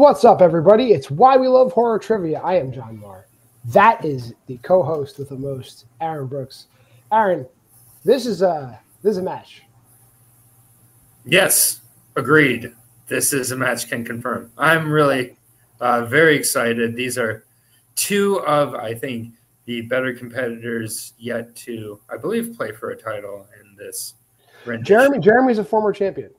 What's up, everybody? It's Why We Love Horror Trivia. I am John Maher. That is the co-host with the most, Aaron Brooks. Aaron, this is a match. Yes, agreed. This is a match, can confirm. I'm really very excited. These are two of, I think, the better competitors yet to, I believe, play for a title in this rendition. Jeremy's a former champion.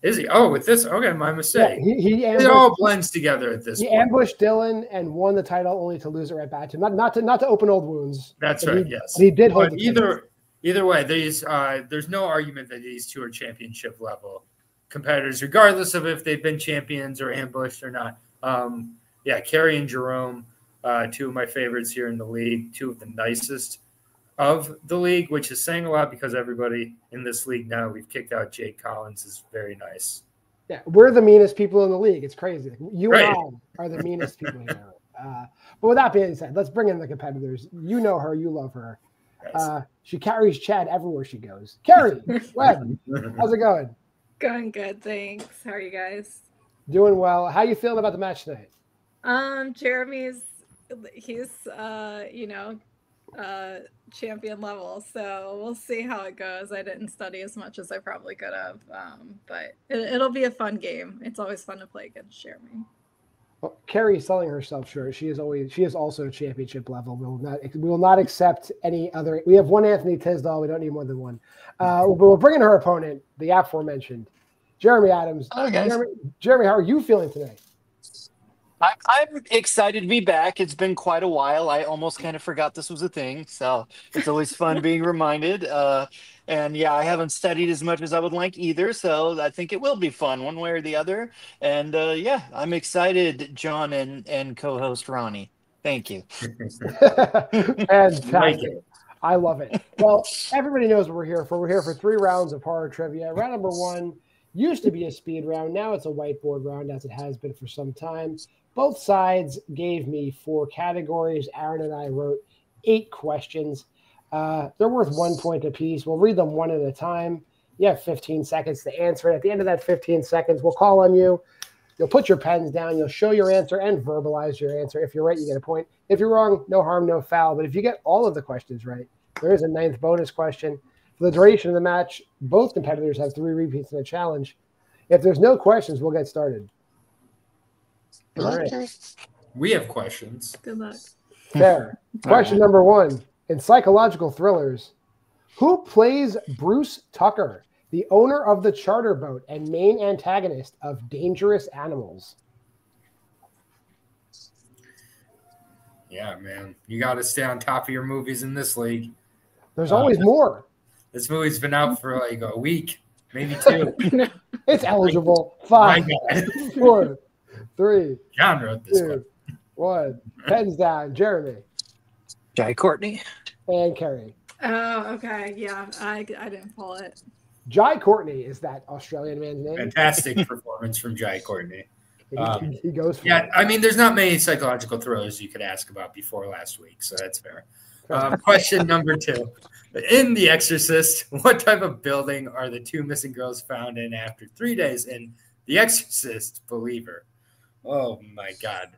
Is he? Oh, with this? Okay, my mistake. Yeah, it all blends together at this point. He ambushed Dylan and won the title only to lose it right back to him. Not to open old wounds. That's right, yes. He did hold the Either way, there's no argument that these two are championship level competitors, regardless of if they've been champions or ambushed or not. Yeah, Kerri and Jerome, two of my favorites here in the league, two of the nicest of the league, which is saying a lot because everybody in this league now, we've kicked out Jake Collins, is very nice. Yeah, we're the meanest people in the league. It's crazy. You and I are the meanest people here. But with that being said, let's bring in the competitors. You know her. You love her. She carries Chad everywhere she goes. Kerri, Webb, how's it going? Going good, thanks. How are you guys? Doing well. How you feeling about the match tonight? He's champion level, so we'll see how it goes. I didn't study as much as I probably could have, but it'll be a fun game. It's always fun to play against Jeremy. Well, Kerri's selling herself short. She is also championship level. We will not accept any other. We have one Anthony Tisdall. We don't need more than one. But we'll bring in her opponent, the aforementioned Jeremy Adams. Hello, guys. Jeremy, how are you feeling today? I'm excited to be back. It's been quite a while. I almost kind of forgot this was a thing, so it's always fun being reminded. And yeah, I haven't studied as much as I would like either, so I think it will be fun one way or the other. And yeah, I'm excited, John and co-host Ronnie. Thank you. Fantastic. I love it. Well, everybody knows what we're here for. We're here for 3 rounds of horror trivia. Round number 1 used to be a speed round. Now it's a whiteboard round, as it has been for some time. Both sides gave me 4 categories. Aaron and I wrote 8 questions. They're worth 1 point apiece. We'll read them one at a time. You have 15 seconds to answer it. At the end of that 15 seconds, we'll call on you. You'll put your pens down. You'll show your answer and verbalize your answer. If you're right, you get a point. If you're wrong, no harm, no foul. But if you get all of the questions right, there is a 9th bonus question. For the duration of the match, both competitors have 3 repeats in a challenge. If there's no questions, we'll get started. All right. We have questions. Good luck. Fair. Question number 1. In psychological thrillers, who plays Bruce Tucker, the owner of the charter boat and main antagonist of Dangerous Animals? Yeah, man. You got to stay on top of your movies in this league. There's always more. This movie's been out for like a week, maybe 2. It's eligible. 5, 4, 3, John wrote this 2, 1. Pens down. Jeremy. Jai Courtney. And Kerri. Oh, okay. Yeah, I didn't pull it. Jai Courtney is that Australian man's name. Fantastic performance from Jai Courtney. He goes for it. I mean, there's not many psychological thrillers you could ask about before last week, so that's fair. Question number 2. In The Exorcist, what type of building are the 2 missing girls found in after 3 days in The Exorcist Believer? Oh, my God.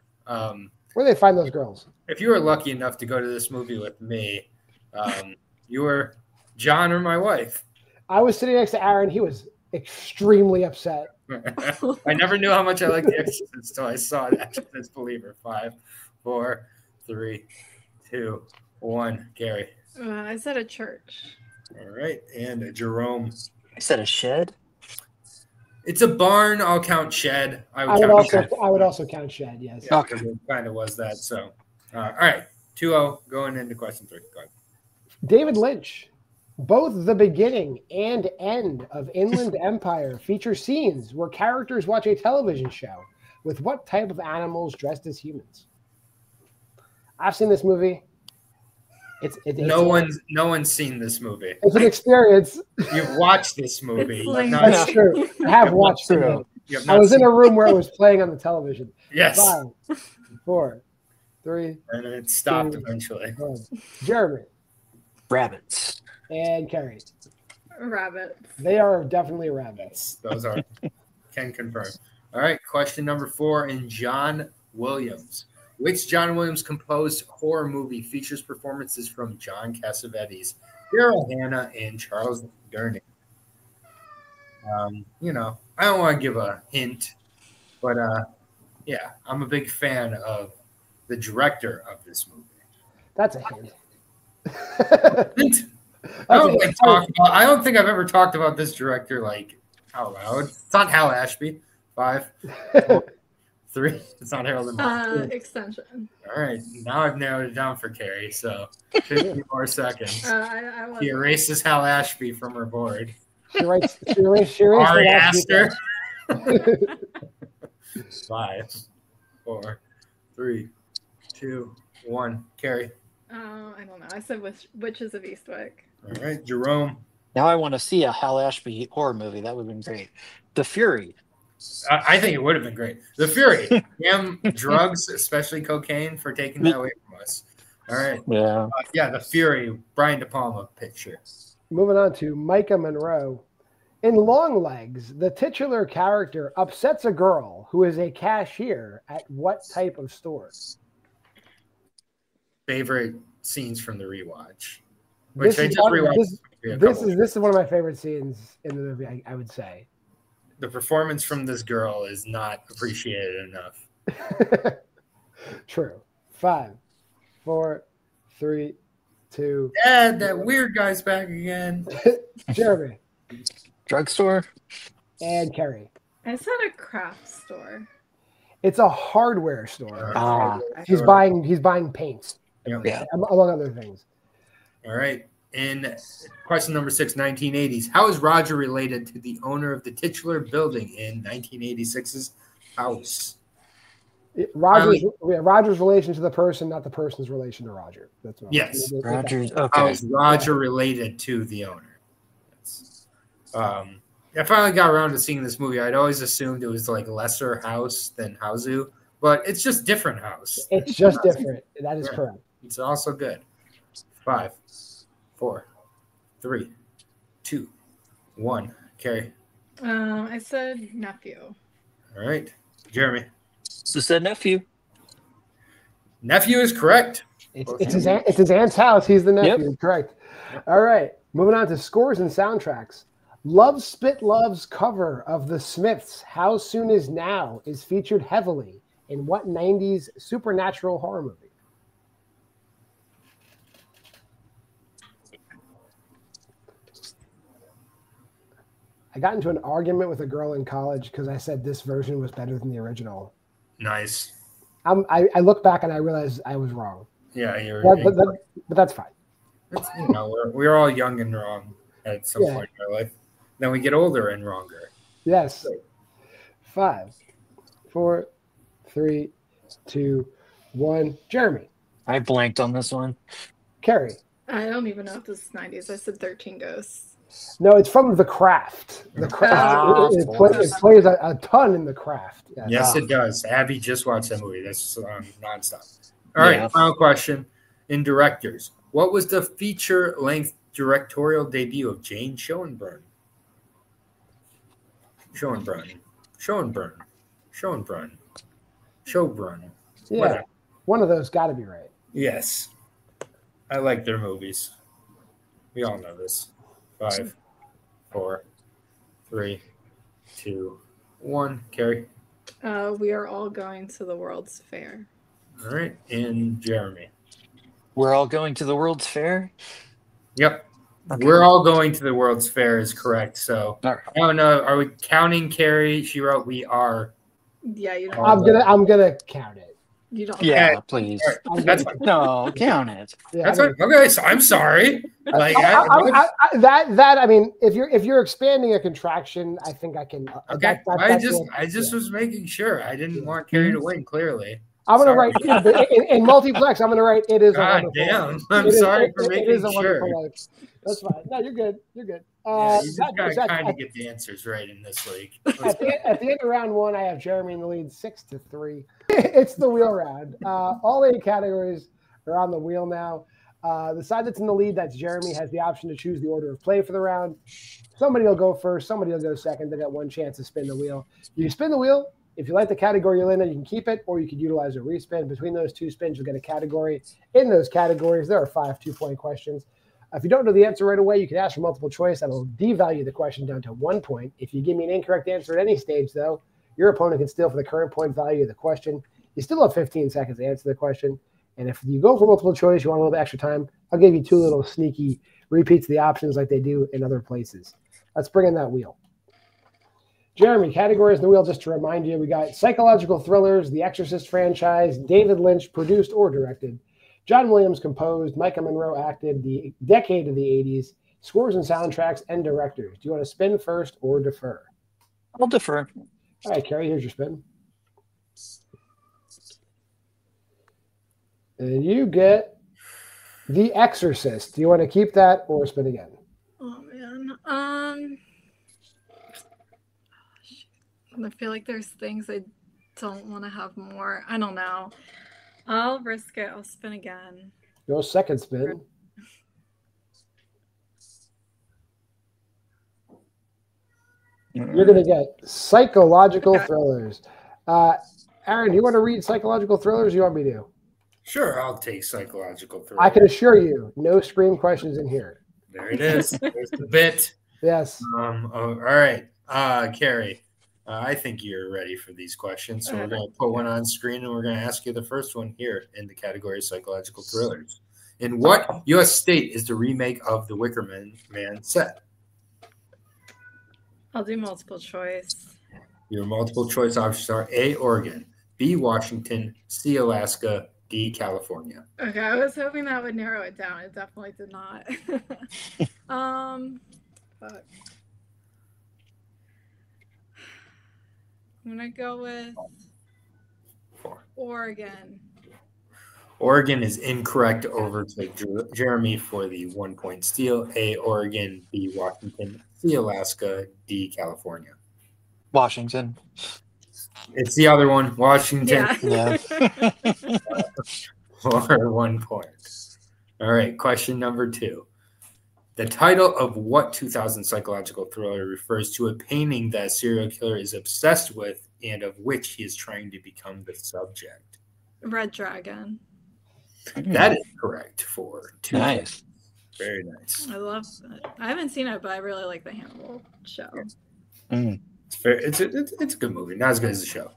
Where do they find those girls? If you were lucky enough to go to this movie with me, you were John or my wife. I was sitting next to Aaron. He was extremely upset. I never knew how much I liked The Exorcist until I saw The Exorcist Believer. 5, 4, 3, 2, 1. Kerri. I said a church. All right. And Jerome. I said a shed. It's a barn. I'll count shed. I would also count shed, yes. Yeah, okay. It kind of was that. So, all right. 2-0 going into question 3. Go ahead. David Lynch. Both the beginning and end of Inland Empire feature scenes where characters watch a television show with what type of animals dressed as humans? I've seen this movie. No one's seen this movie. It's an experience. You've watched this movie. That's true. I have watched it. I was in a room where it was playing on the television. Yes. 5, 4, 3. And it stopped 2, eventually. 1. Jeremy. Rabbits. And Kerri. Rabbits. They are definitely rabbits. Those are, can confirm. All right, question number 4 in John Williams. Which John Williams composed horror movie features performances from John Cassavetes, Daryl Hannah, and Charles Durning? I don't want to give a hint, but yeah, I'm a big fan of the director of this movie. That's a hint. Hint? I don't think I've ever talked about this director like out loud. It's not Hal Ashby. 5, 4, 3. It's not Harold and Maude. Extension. All right, now I've narrowed it down for Kerri. So 50 more seconds. She erases Hal Ashby from her board. She erased Ari Aster. 5, 4, 3, 2, 1. Kerri. I don't know. I said Witches of Eastwick. All right, Jerome. Now I want to see a Hal Ashby horror movie. That would have been great. The Fury. I think it would have been great. The Fury. Damn drugs, especially cocaine, for taking that away from us. All right. Yeah. The Fury. Brian De Palma picture. Moving on to Micah Monroe. In Longlegs, the titular character upsets a girl who is a cashier at what type of store? Favorite scenes from the rewatch. This is one of my favorite scenes in the movie, I would say. The performance from this girl is not appreciated enough. True. 5, 4, 3, 2. Dad, that weird guy's back again. Jeremy. Drugstore. And Kerri. I said a craft store. It's a hardware store. He's buying paints. Yeah. Among other things. All right. In question number 6, 1980s. How is Roger related to the owner of the titular building in 1986's house? Roger's relation to the person, not the person's relation to Roger. That's what yes. Roger's okay. How is Roger related to the owner? I finally got around to seeing this movie. I'd always assumed it was like lesser house than Hausu, but it's just different house. It's just different. That is correct. It's also good. 5, 4, 3, 2, 1. Kerri. I said nephew. All right. Jeremy. So said nephew. Nephew is correct. It's his aunt's house. He's the nephew. Yep. Correct. All right. Moving on to scores and soundtracks. Love Spit Love's cover of The Smiths' How Soon Is Now is featured heavily in what 90s supernatural horror movie? I got into an argument with a girl in college because I said this version was better than the original. Nice. I look back and I realize I was wrong. Yeah, but that's fine. We're all young and wrong at some point in our life. Then we get older and wronger. Yes. 5, 4, 3, 2, 1. Jeremy. I blanked on this one. Kerri. I don't even know if this is 90s. I said 13 Ghosts. No, it's from The Craft. The Craft. It plays a ton in The Craft. Yes, it does. Abby just watched that movie. That's nonstop. All right, final question. In directors, what was the feature-length directorial debut of Jane Schoenbrunn? Schoenbrunn. Yeah, whatever. One of those got to be right. Yes. I like their movies. We all know this. 5, 4, 3, 2, 1. Kerri. We are all going to the World's Fair. All right. And Jeremy. We're all going to the World's Fair? Yep. Okay. We're all going to the World's Fair is correct. So I don't know. Are we counting Kerri? She wrote we are. Yeah, you know. I'm gonna count it. You don't. Yeah, please. Right. That's fine. No, count it. Yeah, that's fine. Okay, so I'm sorry. Like I mean, if you're expanding a contraction, I think I can. Okay, I just was making sure. I didn't want Kerri to win. Clearly, I'm gonna write in multiplex. I'm gonna write it is. God damn! I'm sorry for making sure. That's fine. No, you're good. You're good. You just gotta kind of get the answers right in this league. At the end of round 1, I have Jeremy in the lead 6-3. It's the wheel round. All 8 categories are on the wheel now. The side that's in the lead, that's Jeremy, has the option to choose the order of play for the round. Somebody will go first. Somebody will go second. They got one chance to spin the wheel. You spin the wheel, If you like the category you're in, you can keep it, or you could utilize a respin. Between those 2 spins, you'll get a category. In those categories, there are 5 2-point questions. If you don't know the answer right away, you can ask for multiple choice. That'll devalue the question down to 1 point. If you give me an incorrect answer at any stage, though, your opponent can steal for the current point value of the question. You still have 15 seconds to answer the question. And if you go for multiple choice, you want a little bit extra time, I'll give you 2 little sneaky repeats of the options like they do in other places. Let's bring in that wheel. Jeremy, categories in the wheel, just to remind you, we got psychological thrillers, The Exorcist franchise, David Lynch produced or directed, John Williams composed, Micah Monroe acted, the decade of the 80s, scores and soundtracks, and directors. Do you want to spin first or defer? I'll defer. All right, Kerri, here's your spin. And you get The Exorcist. Do you want to keep that or spin again? Oh, man. I feel like there's things I don't want to have more. I don't know. I'll risk it. I'll spin again. Go second spin. You're going to get psychological thrillers. Aaron, do you want to read psychological thrillers or do you want me to? Sure, I'll take psychological thrillers. I can assure you, no scream questions in here. There it is. There's the bit. Yes. All right. Kerri, I think you're ready for these questions. So we're going to put one on screen and we're going to ask you the first one here in the category of psychological thrillers. In what U.S. state is the remake of The Wicker Man set? I'll do multiple choice. Your multiple choice options are A, Oregon, B, Washington, C, Alaska, D, California. Okay, I was hoping that would narrow it down. It definitely did not. Fuck. I'm gonna go with 4. Oregon. Oregon is incorrect. Over to Jeremy for the 1 point steal. A, Oregon, B, Washington, C, Alaska, D, California. Washington. It's the other one, Washington. Yeah. For 1 point. All right, question number 2. The title of what 2000 psychological thriller refers to a painting that a serial killer is obsessed with and of which he is trying to become the subject? Red Dragon. That is correct for 2 Nice. points. Very nice. I love it. I haven't seen it, but I really like the Hannibal show. It's a good movie. Not as good as the show.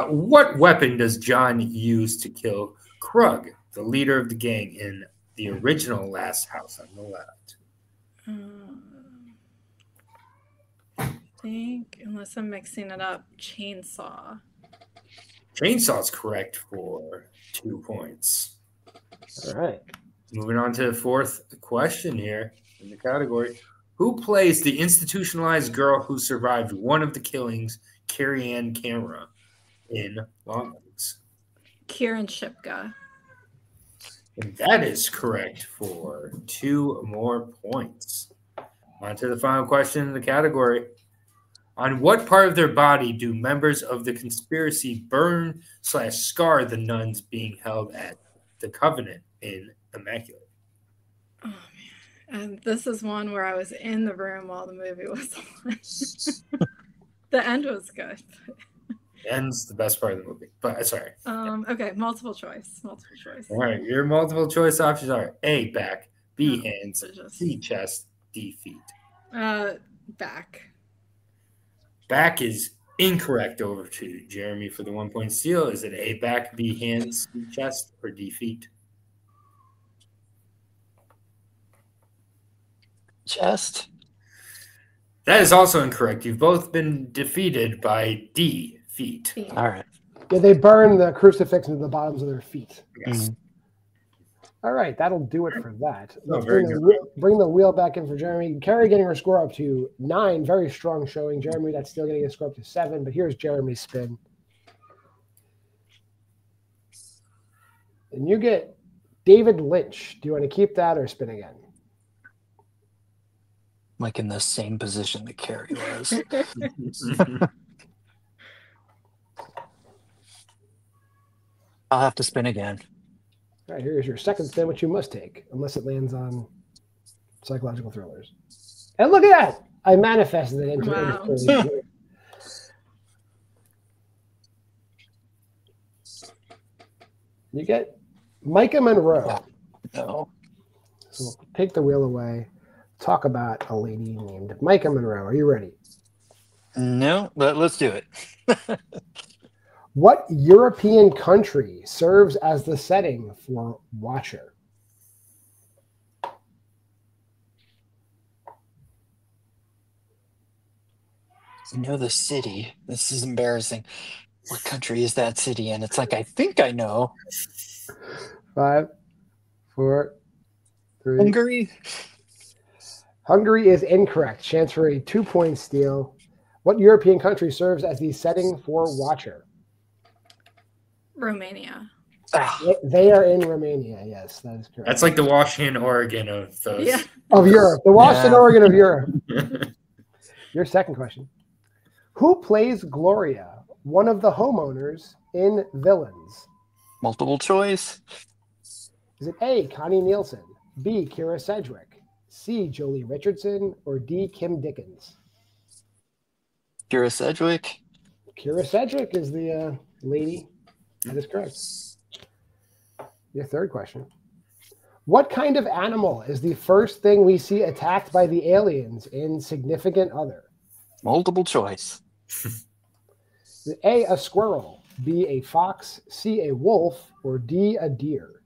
What weapon does John use to kill Krug, the leader of the gang in the original Last House on the Left? I think, unless I'm mixing it up, chainsaw. Chainsaw is correct for 2 points. All right. Moving on to the 4th question here in the category. Who plays the institutionalized girl who survived one of the killings, Kerri Ann Camera, in Longlegs? Kieran Shipka. And that is correct for 2 more points. On to the final question in the category. On what part of their body do members of the conspiracy burn/scar the nuns being held at the Covenant in Immaculate? Oh, man. And this is one where I was in the room while the movie was on. The end was good. The end's the best part of the movie, but sorry. Okay, multiple choice. All right, your multiple choice options are A, back, B, hands, just... C, chest, D, feet. Back. Back is incorrect. Over to Jeremy for the 1 point steal. Is it A, back, B, hands, C, chest, or D, feet? Chest. That is also incorrect. You've both been defeated by D, feet. All right. Yeah, they burn the crucifix into the bottoms of their feet. Yes. All right, that'll do it for that. Oh, Let's very bring the wheel back in for Jeremy. Kerri getting her score up to 9, very strong showing. Jeremy, that's still getting a score up to 7, but here's Jeremy's spin. And you get David Lynch. Do you want to keep that or spin again? Like in the same position that Kerri was. I'll have to spin again. All right, here's your second spin, which you must take, unless it lands on psychological thrillers. And look at that! I manifested it into Wow. You get Micah Monroe. No. So we'll take the wheel away. Talk about a lady named Micah Monroe. Are you ready? No, but let's do it. What European country serves as the setting for Watcher? I know the city. This is embarrassing. What country is that city in? It's like, I think I know. 5, 4, 3. Hungary? Hungary is incorrect. Chance for a 2-point steal. What European country serves as the setting for Watcher? Romania. They are in Romania. Yes, that is correct. That's like the Washington, Oregon of those. Yeah. Of Europe. The Washington, Oregon of Europe. Your second question. Who plays Gloria, one of the homeowners in Villains? Multiple choice. Is it A, Connie Nielsen, B, Kira Sedgwick, C, Jolie Richardson, or D, Kim Dickens? Kira Sedgwick. Kira Sedgwick is the lady. That is correct. Your third question. What kind of animal is the first thing we see attacked by the aliens in Significant Other? Multiple choice. Is it A, a squirrel, B, a fox, C, a wolf, or D, a deer?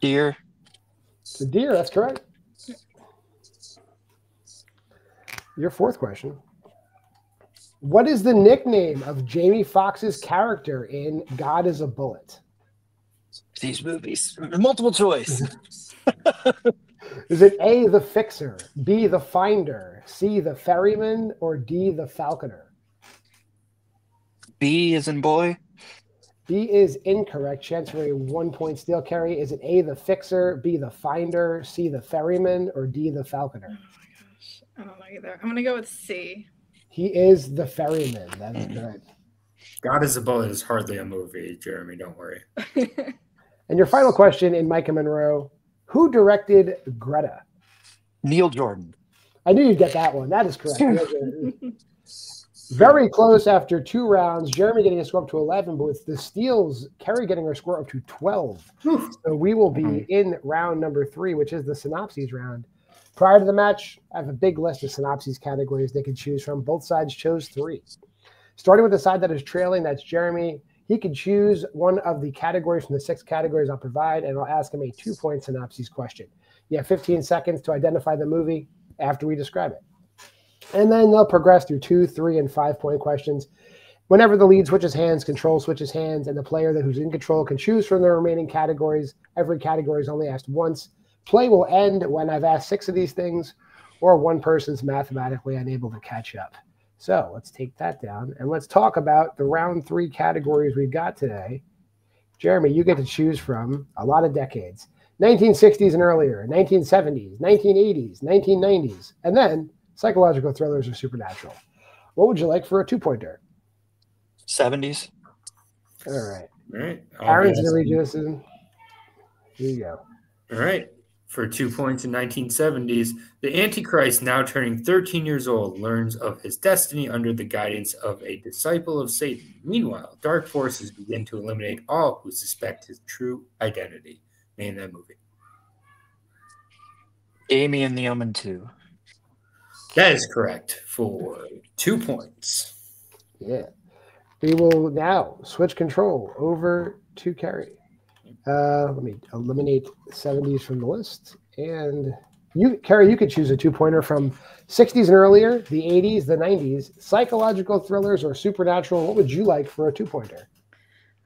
Deer. It's a deer, that's correct. Your fourth question. What is the nickname of Jamie Foxx's character in God is a Bullet? These movies. Multiple choice. Is it A, the Fixer, B, the Finder, C, the Ferryman, or D, the Falconer? B as in boy. B is incorrect. Chance for a 1-point steal. Kerri, is it A, the Fixer, B, the Finder, C, the Ferryman, or D, the Falconer? Oh my gosh. I don't know either. I'm going to go with C. He is the Ferryman. That is correct. God is a Bullet is hardly a movie, Jeremy. Don't worry. And your final question in Micah Monroe. Who directed Greta? Neil Jordan. I knew you'd get that one. That is correct. Very close after 2 rounds. Jeremy getting a score up to 11, but with the steals, Kerri getting her score up to 12. So we will be in round number 3, which is the synopses round. Prior to the match, I have a big list of synopses categories they could choose from. Both sides chose 3. Starting with the side that is trailing, that's Jeremy. He can choose one of the categories from the 6 categories I'll provide, and I'll ask him a 2-point synopses question. You have 15 seconds to identify the movie after we describe it. And then they'll progress through 2, 3, and 5-point questions. Whenever the lead switches hands, control switches hands, and the player who's in control can choose from the remaining categories. Every category is only asked once. Play will end when I've asked 6 of these things, or one person's mathematically unable to catch up. So let's take that down, and let's talk about the round 3 categories we've got today. Jeremy, you get to choose from a lot of decades. 1960s and earlier, 1970s, 1980s, 1990s, and then psychological thrillers or supernatural. What would you like for a 2-pointer? 70s. All right. All right. Aaron's going to read you this. Here you go. All right. For 2 points in 1970s, the Antichrist, now turning 13 years old, learns of his destiny under the guidance of a disciple of Satan. Meanwhile, dark forces begin to eliminate all who suspect his true identity. Name that movie. Amy and the Omen 2. That is correct for 2 points. Yeah. We will now switch control over to Kerri. Let me eliminate 70s from the list. And you, Kerri, you could choose a 2-pointer from 60s and earlier, the 80s, the 90s, psychological thrillers, or supernatural. What would you like for a 2-pointer?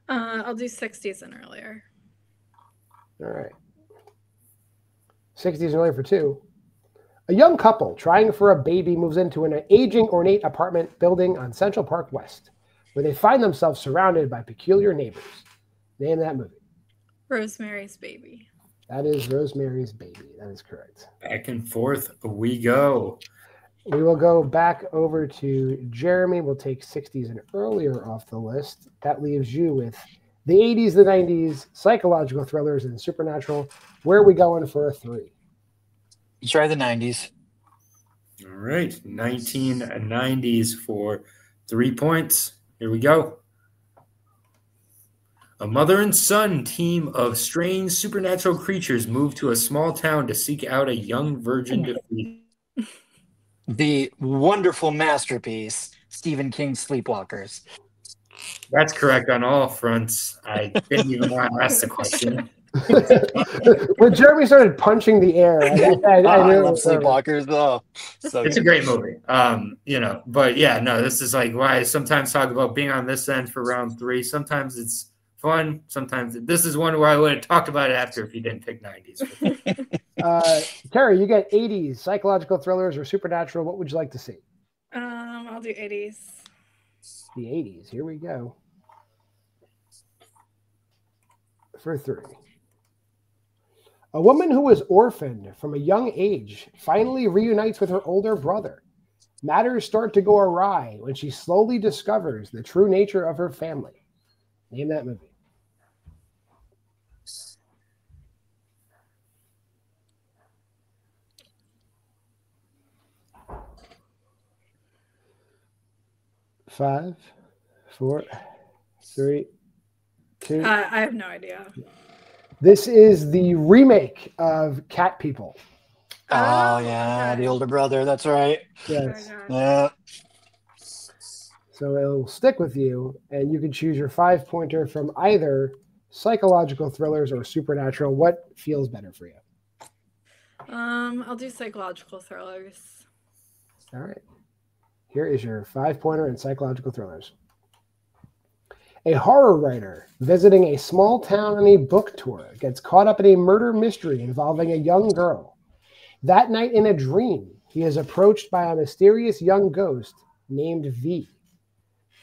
I'll do 60s and earlier. All right. 60s and earlier for 2. A young couple trying for a baby moves into an aging ornate apartment building on Central Park West, where they find themselves surrounded by peculiar neighbors. Name that movie. Rosemary's Baby. That is Rosemary's Baby. That is correct. Back and forth we go. We will go back over to Jeremy. We'll take 60s and earlier off the list. That leaves you with the 80s, the 90s, psychological thrillers, and supernatural. Where are we going for a 3? You try the 90s. All right. 1990s for 3 points. Here we go. A mother and son team of strange supernatural creatures move to a small town to seek out a young virgin to feed. The wonderful masterpiece, Stephen King's Sleepwalkers. That's correct on all fronts. I didn't even want to ask the question. When Jeremy started punching the air, I I knew love Sleepwalkers. Oh, so It's a great movie. But yeah, no, this is like why I sometimes talk about being on this end for round 3. Sometimes it's fun. Sometimes this is one where I would have talked about it after if you didn't pick 90s. Kerri, you get 80s, psychological thrillers or supernatural. What would you like to see? I'll do 80s. The 80s. Here we go. For 3. A woman who was orphaned from a young age finally reunites with her older brother. Matters start to go awry when she slowly discovers the true nature of her family. Name that movie. Five, 4, 3, 2. I have no idea. This is the remake of Cat People. Oh, yeah, the older brother. That's right. Yes. Yeah. So it'll stick with you, and you can choose your 5-pointer from either psychological thrillers or supernatural. What feels better for you? I'll do psychological thrillers. All right. Here is your 5-pointer in psychological thrillers. A horror writer visiting a small town on a book tour gets caught up in a murder mystery involving a young girl. That night in a dream, he is approached by a mysterious young ghost named V.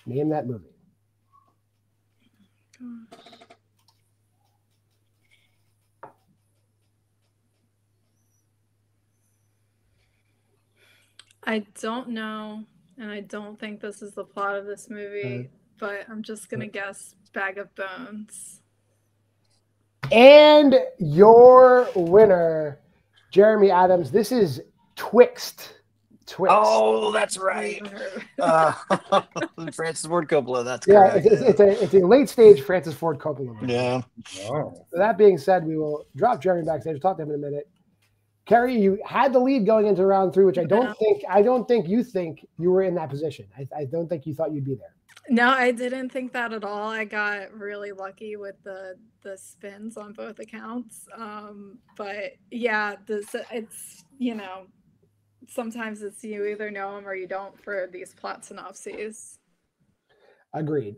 Name that movie. I don't know, and I don't think this is the plot of this movie, but I'm just going to guess Bag of Bones. And your winner, Jeremy Adams. This is Twixt. Oh, that's right. Francis Ford Coppola. That's correct. correct. It's a late stage Francis Ford Coppola movie. Yeah. Wow. So that being said, we will drop Jeremy backstage. Talk to him in a minute. Kerri, you had the lead going into round 3, which I don't think you think you were in that position. I don't think you thought you'd be there. No, I didn't think that at all. I got really lucky with the spins on both accounts. But yeah, it's sometimes it's you either know them or you don't for these plot synopses. Agreed.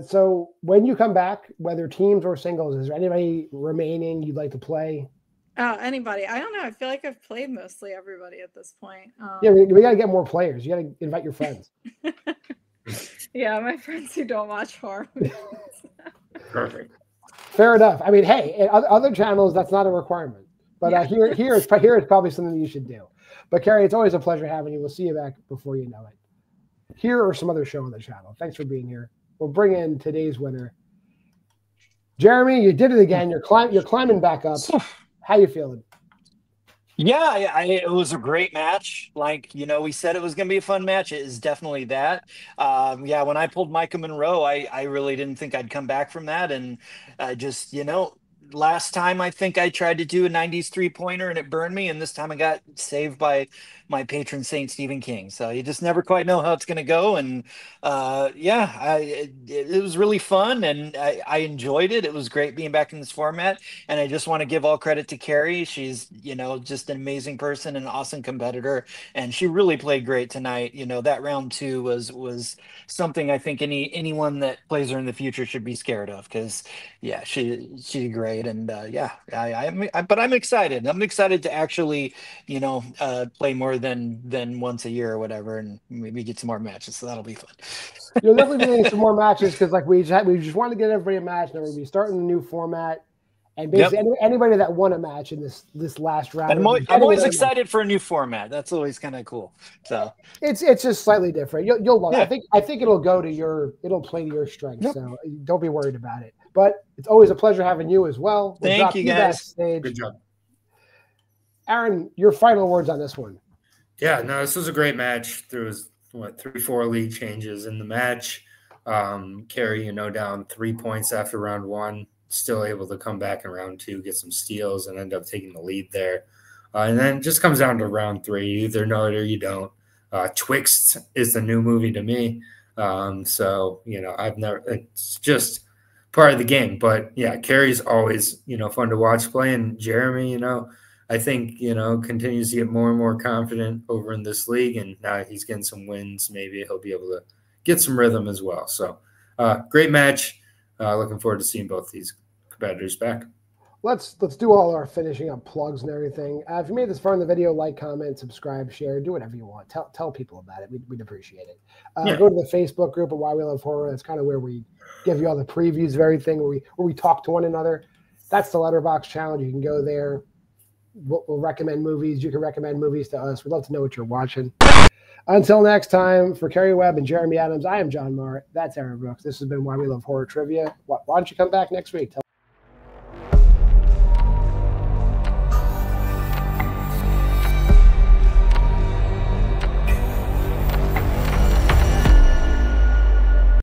So when you come back, whether teams or singles, is there anybody remaining you'd like to play? Anybody. I don't know. I feel like I've played mostly everybody at this point. Yeah, we got to get more players. You got to invite your friends. Yeah, my friends who don't watch horror movies. Perfect. Fair enough. I mean, hey, other channels, that's not a requirement. But here is probably something you should do. But Kerri, it's always a pleasure having you. We'll see you back before you know it. Here or some other show on the channel. Thanks for being here. We'll bring in today's winner. Jeremy, you did it again. You're climbing back up. How you feeling? Yeah, it was a great match. Like, we said it was going to be a fun match. It is definitely that. Yeah, when I pulled Micah Monroe, I really didn't think I'd come back from that. And just, last time I think I tried to do a 90s 3-pointer and it burned me. And this time I got saved by my patron saint, Stephen King. So you just never quite know how it's going to go. And it was really fun and I enjoyed it. It was great being back in this format. And I just want to give all credit to Kerri. She's, just an amazing person, an awesome competitor. And she really played great tonight. That round 2 was something I think anyone that plays her in the future should be scared of because, yeah, she's great. And but I'm excited. I'm excited to actually, play more than once a year or whatever, and maybe get some more matches. So that'll be fun. You'll definitely be getting some more matches because, like, we just want to get everybody a match. Now we're gonna be starting a new format, and basically anybody that won a match in this last round. And I'm always excited for a new format. That's always kind of cool. So it's just slightly different. You'll love it. I think it'll play to your strengths. Yep. So don't be worried about it. But it's always a pleasure having you as well. Thank you guys. Backstage. Good job. Aaron, your final words on this one. Yeah, no, this was a great match. There was 3-4 lead changes in the match. Kerri, down 3 points after round 1, still able to come back in round 2, get some steals, and end up taking the lead there. And then it just comes down to round 3. You either know it or you don't. Twixt is the new movie to me. So, it's just part of the game. But, yeah, Kerri's always, fun to watch play. And Jeremy, I think, continues to get more and more confident over in this league. And now he's getting some wins. Maybe he'll be able to get some rhythm as well. So, great match. Looking forward to seeing both these competitors back. Let's do all our finishing up plugs and everything. If you made this far in the video, like, comment, subscribe, share, do whatever you want. Tell people about it. We'd appreciate it. Go to the Facebook group of Why We Love Horror. That's kind of where we give you all the previews of everything, where we talk to one another. That's the Letterboxd challenge. You can go there. We'll recommend movies. You can recommend movies to us. We'd love to know what you're watching. Until next time, for Kerri Webb and Jeremy Adams, I am JWMaher. That's Aaron Brooks. This has been Why We Love Horror Trivia. Why don't you come back next week?